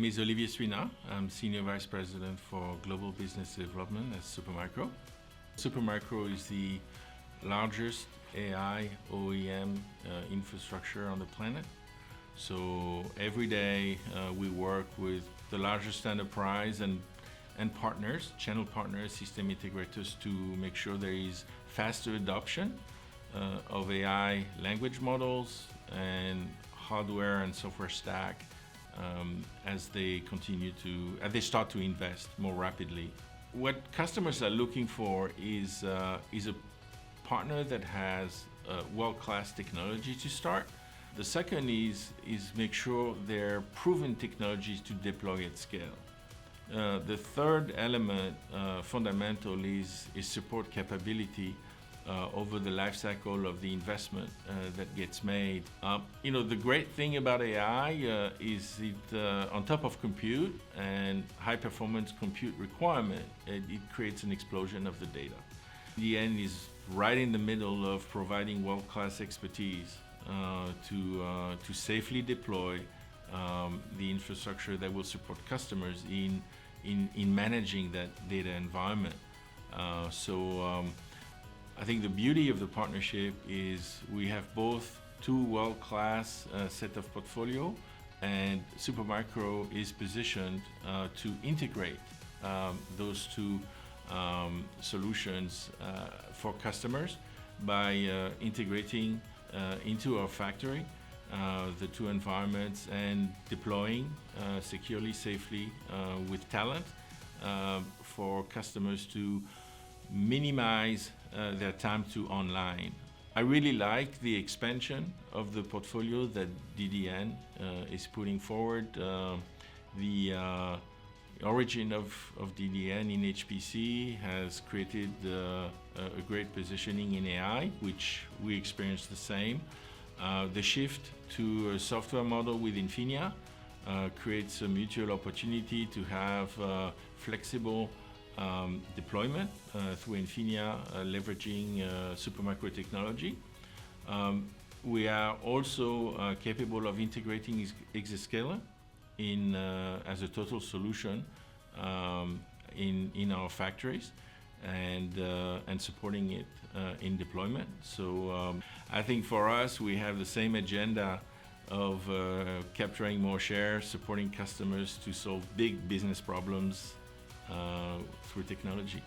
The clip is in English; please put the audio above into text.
name is Olivier Suinat. I'm Senior Vice President for Global Business Development at Supermicro. Supermicro is the largest AI OEM infrastructure on the planet. So every day we work with the largest enterprise and partners, channel partners, system integrators to make sure there is faster adoption of AI language models and hardware and software stack as they start to invest more rapidly. What customers are looking for is a partner that has world-class technology to start. The second is make sure they're proven technologies to deploy at scale. The third element, fundamental, is support capability over the life cycle of the investment that gets made. The great thing about AI is it, on top of compute and high performance compute requirement, it creates an explosion of the data. DDN is right in the middle of providing world-class expertise to safely deploy the infrastructure that will support customers in managing that data environment. I think the beauty of the partnership is we have both two world-class set of portfolio, and Supermicro is positioned to integrate those two solutions for customers by integrating into our factory the two environments and deploying securely, safely with talent for customers to minimize their time to online. I really like the expansion of the portfolio that DDN is putting forward. The origin of DDN in HPC has created a great positioning in AI, which we experienced the same. The shift to a software model with Infinia creates a mutual opportunity to have flexible deployment through Infinia, leveraging Supermicro technology. We are also capable of integrating Exascaler as a total solution in our factories and supporting it in deployment. So I think for us, we have the same agenda of capturing more share, supporting customers to solve big business problems through technology.